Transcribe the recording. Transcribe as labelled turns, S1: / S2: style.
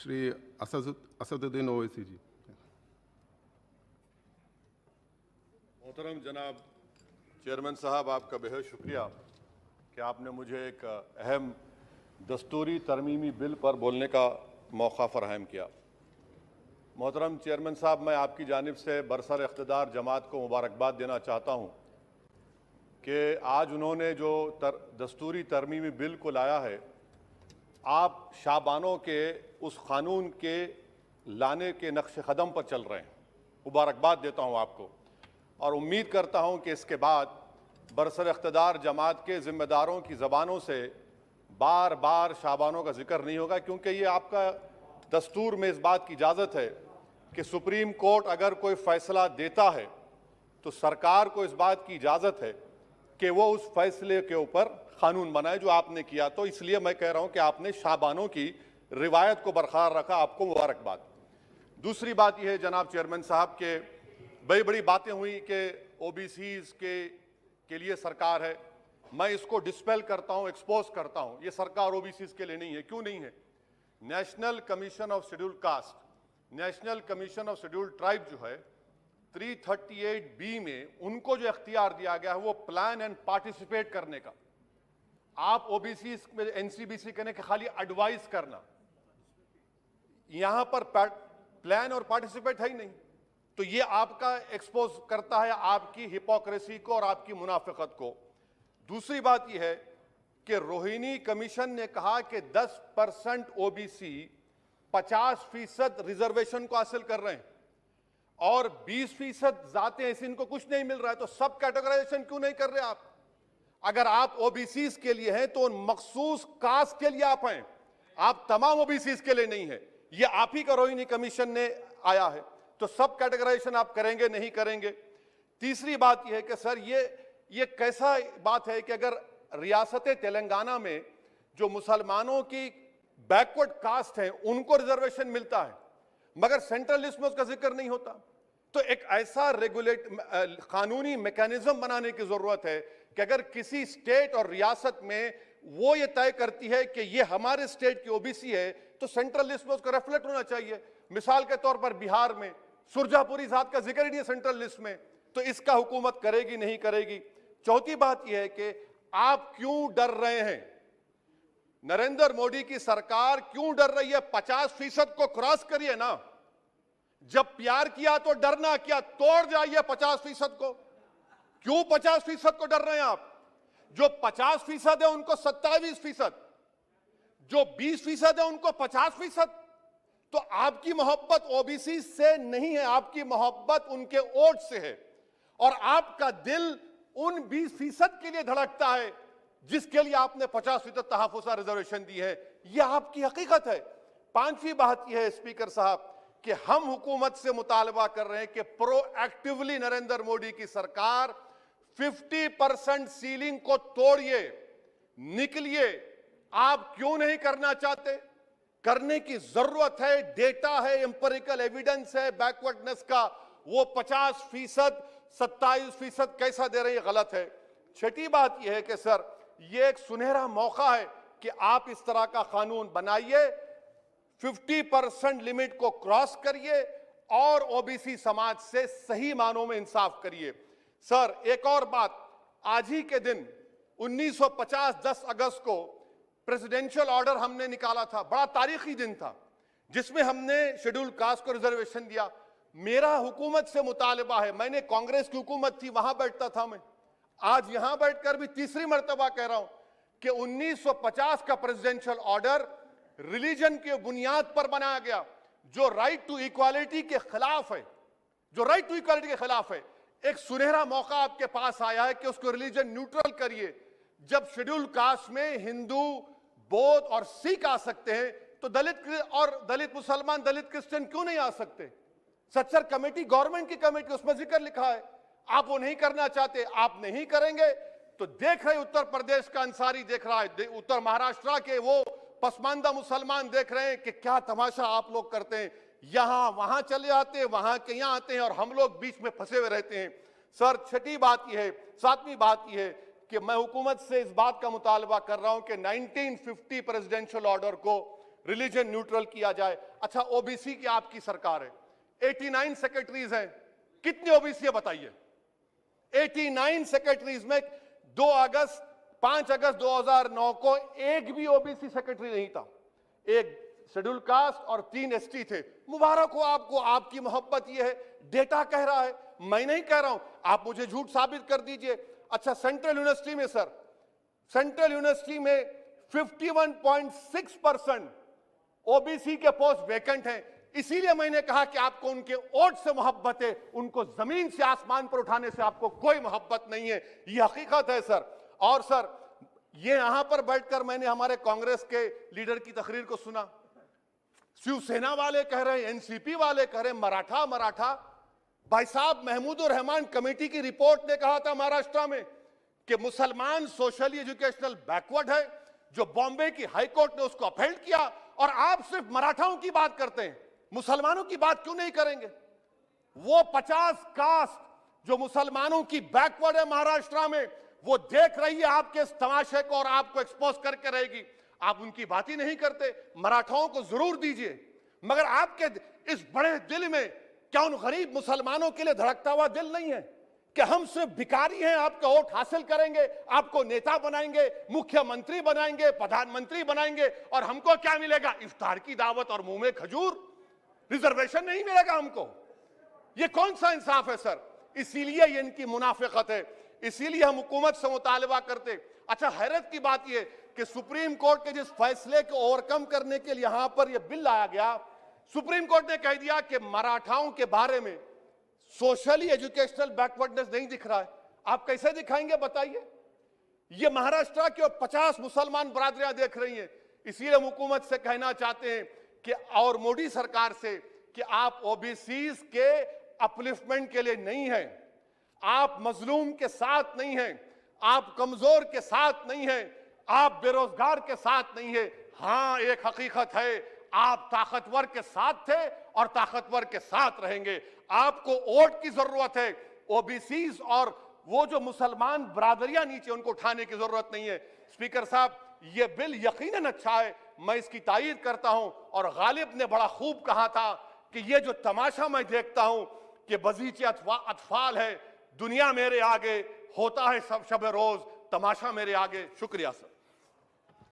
S1: श्री असदुद्दीन ओवैसी जी।
S2: मोहतरम जनाब चेयरमैन साहब, आपका बेहद शुक्रिया कि आपने मुझे एक अहम दस्तूरी तरमीमी बिल पर बोलने का मौका फराहम किया। मोहतरम चेयरमैन साहब, मैं आपकी जानिब से बरसर इक़्तिदार जमात को मुबारकबाद देना चाहता हूँ कि आज उन्होंने जो दस्तूरी तरमीमी बिल को लाया है, आप शाबानों के उस कानून के लाने के नक्श कदम पर चल रहे हैं। मुबारकबाद देता हूँ आपको और उम्मीद करता हूँ कि इसके बाद बरसर इक़्तिदार जमात के ज़िम्मेदारों की ज़बानों से बार बार शाबानों का जिक्र नहीं होगा, क्योंकि ये आपका दस्तूर में इस बात की इजाज़त है कि सुप्रीम कोर्ट अगर कोई फ़ैसला देता है तो सरकार को इस बात की इजाज़त है कि वो उस फैसले के ऊपर कानून बनाए, जो आपने किया। तो इसलिए मैं कह रहा हूं कि आपने शाबानों की रिवायत को बरकरार रखा, आपको मुबारकबाद। दूसरी बात यह है जनाब चेयरमैन साहब के बड़ी बड़ी बातें हुई कि ओबीसीज के लिए सरकार है। मैं इसको डिस्पेल करता हूं, एक्सपोज करता हूं। ये सरकार ओबीसीज के लिए नहीं है। क्यों नहीं है? National commission of scheduled caste, national commission of scheduled tribe जो है 338B में उनको जो इख्तियार दिया गया है वो प्लान एंड पार्टिसिपेट करने का। आप ओबीसी में एनसीबीसी कहने के खाली एडवाइस करना, यहां पर प्लान और पार्टिसिपेट है ही नहीं। तो ये आपका एक्सपोज करता है आपकी हिपोक्रेसी को और आपकी मुनाफिकत को। दूसरी बात यह है कि रोहिणी कमीशन ने कहा कि 10% ओबीसी 50% रिजर्वेशन को हासिल कर रहे हैं और 20% जाते ऐसी इनको कुछ नहीं मिल रहा है। तो सब कैटेगराइजेशन क्यों नहीं कर रहे आप? अगर आप ओबीसीज के लिए हैं तो उन मखसूस कास्ट के लिए आप हैं, आप तमाम ओबीसीज के लिए नहीं है। ये आप ही का रोहिणी कमीशन ने आया है। तो सब कैटेगराइजेशन आप करेंगे नहीं करेंगे? तीसरी बात यह है कि सर ये कैसा बात है कि अगर रियासत तेलंगाना में जो मुसलमानों की बैकवर्ड कास्ट है उनको रिजर्वेशन मिलता है मगर सेंट्रल लिस्ट में उसका जिक्र नहीं होता। तो एक ऐसा कानूनी मैकेनिज्म बनाने की जरूरत है कि अगर किसी स्टेट और रियासत में वो ये तय करती है कि ये हमारे स्टेट की ओबीसी है तो सेंट्रल लिस्ट में उसका रिफ्लेक्ट होना चाहिए। मिसाल के तौर पर बिहार में सुरजापुरी जात का जिक्र ही नहीं है सेंट्रल लिस्ट में, तो इसका हुकूमत करेगी नहीं करेगी। चौथी बात यह है कि आप क्यों डर रहे हैं? नरेंद्र मोदी की सरकार क्यों डर रही है? 50% को क्रॉस करिए ना। जब प्यार किया तो डरना क्या? तोड़ जाइए 50% को। क्यों 50% को डर रहे हैं आप? जो 50% है उनको 27%, जो 20% है उनको 50%। तो आपकी मोहब्बत ओबीसी से नहीं है, आपकी मोहब्बत उनके वोट से है और आपका दिल उन 20% के लिए धड़कता है जिसके लिए आपने 50% तहफ़्फ़ुज़ रिजर्वेशन दी है। यह आपकी हकीकत है। पांचवी बात यह है स्पीकर साहब कि हम हुकूमत से मुतालबा कर रहे हैं कि प्रोएक्टिवली नरेंद्र मोदी की सरकार 50% सीलिंग को तोड़िए, निकलिए। आप क्यों नहीं करना चाहते? करने की जरूरत है। डेटा है, एम्पिरिकल एविडेंस है बैकवर्डनेस का। वो 50%, 27% कैसा दे रही है? गलत है। छठी बात यह है कि सर ये एक सुनहरा मौका है कि आप इस तरह का कानून बनाइए, 50% लिमिट को क्रॉस करिए और ओबीसी समाज से सही मानों में इंसाफ करिए। सर एक और बात, आज ही के दिन 1950 10 अगस्त को प्रेसिडेंशियल ऑर्डर हमने निकाला था। बड़ा तारीखी दिन था जिसमें हमने शेड्यूल्ड कास्ट को रिजर्वेशन दिया। मेरा हुकूमत से मुतालबा है, मैंने कांग्रेस की हुकूमत थी वहां बैठता था मैं, आज यहां बैठकर भी तीसरी मर्तबा कह रहा हूं कि 1950 का प्रेसिडेंशियल ऑर्डर रिलीजन के बुनियाद पर बनाया गया जो राइट टू इक्वालिटी के खिलाफ है, जो राइट टू इक्वालिटी के खिलाफ है। एक सुनहरा मौका आपके पास आया है कि उसको रिलीजन न्यूट्रल करिए। जब शेड्यूल्ड कास्ट में हिंदू, बौद्ध और सिख आ सकते हैं तो दलित मुसलमान, दलित क्रिश्चियन क्यों नहीं आ सकते? सच्चर कमेटी गवर्नमेंट की कमेटी, उसमें जिक्र लिखा है। आप वो नहीं करना चाहते, आप नहीं करेंगे तो देख रहे उत्तर प्रदेश का अंसारी देख रहा है, उत्तर महाराष्ट्र के वो पसमानदा मुसलमान देख रहे हैं कि क्या तमाशा आप लोग करते हैं। यहां वहां चले जाते हैं, वहां के यहां आते हैं और हम लोग बीच में फंसे हुए रहते हैं। सर छठी बात यह है, सातवीं बात यह है कि मैं हुकूमत से इस बात का मुतालबा कर रहा हूं कि 1950 प्रेसिडेंशियल ऑर्डर को रिलीजन न्यूट्रल किया जाए। अच्छा, ओबीसी की आपकी सरकार है, 89 सेक्रेटरीज हैं, कितनी ओबीसी है बताइए? 89 सेक्रेटरीज में 5 अगस्त 2009 को एक भी ओबीसी सेक्रेटरी नहीं था, एक शेड्यूल कास्ट और 3 एसटी थे। मुबारक हो आपको, आपकी मोहब्बत ये है, डेटा कह रहा है, मैं नहीं कह रहा हूं, आप मुझे झूठ साबित कर दीजिए। अच्छा, सेंट्रल यूनिवर्सिटी में सर, सेंट्रल यूनिवर्सिटी में 51.6% ओबीसी के पोस्ट वैकेंट हैं। इसीलिए मैंने कहा कि आपको उनके वोट से मोहब्बत है, उनको जमीन से आसमान पर उठाने से आपको कोई मोहब्बत नहीं है, ये हकीकत है सर। और सर, ये यहां पर बैठकर मैंने हमारे कांग्रेस के लीडर की तकरीर को सुना, शिवसेना वाले कह रहे हैं, एनसीपी वाले कह रहे हैं मराठा मराठा। भाई साहब, महमूदुर रहमान कमेटी की रिपोर्ट ने कहा था महाराष्ट्र में कि मुसलमान सोशली एजुकेशनल बैकवर्ड है, जो बॉम्बे की हाईकोर्ट ने उसको अपहेल्ड किया, और आप सिर्फ मराठाओं की बात करते हैं, मुसलमानों की बात क्यों नहीं करेंगे? वो 50 कास्ट जो मुसलमानों की बैकवर्ड है महाराष्ट्र में, वो देख रही है आपके इस तमाशे को और आपको एक्सपोज करके रहेगी। आप उनकी बात ही नहीं करते। मराठाओं को जरूर दीजिए, मगर आपके इस बड़े दिल में क्या उन गरीब मुसलमानों के लिए धड़कता हुआ दिल नहीं है कि हम सिर्फ भिखारी हैं, आपका वोट हासिल करेंगे, आपको नेता बनाएंगे, मुख्यमंत्री बनाएंगे, प्रधानमंत्री बनाएंगे, और हमको क्या मिलेगा? इफ्तार की दावत और मुंह में खजूर, रिजर्वेशन नहीं मिलेगा हमको। ये कौन सा इंसाफ है सर? इसीलिए ये इनकी मुनाफिकत है, इसीलिए हम हुकूमत से मुतालबा करते। अच्छा, हैरत की बात यह कि सुप्रीम कोर्ट के जिस फैसले को ओवरकम करने के लिए यहां पर यह बिल लाया गया, सुप्रीम कोर्ट ने कह दिया कि मराठाओं के बारे में सोशली एजुकेशनल बैकवर्डनेस नहीं दिख रहा है। आप कैसे दिखाएंगे बताइए? ये महाराष्ट्र की और 50 मुसलमान बरादरियां देख रही हैं। इसीलिए हम हुकूमत से कहना चाहते हैं कि, और मोदी सरकार से, कि आप ओबीसीज के अपलिफ्टमेंट के लिए नहीं हैं, आप मजलूम के साथ नहीं हैं, आप कमजोर के साथ नहीं हैं, आप बेरोजगार के साथ नहीं है। हां, एक हकीकत है, आप ताकतवर के साथ थे और ताकतवर के साथ रहेंगे। आपको वोट की जरूरत है, ओबीसीज और वो जो मुसलमान बरादरियां नीचे, उनको उठाने की जरूरत नहीं है। स्पीकर साहब, ये बिल यकीनन अच्छा है, मैं इसकी तारीफ करता हूं। और गालिब ने बड़ा खूब कहा था कि ये जो तमाशा मैं देखता हूं कि बजीचे अतफाल है, दुनिया मेरे आगे, होता है सब शब रोज, तमाशा मेरे आगे। शुक्रिया सर।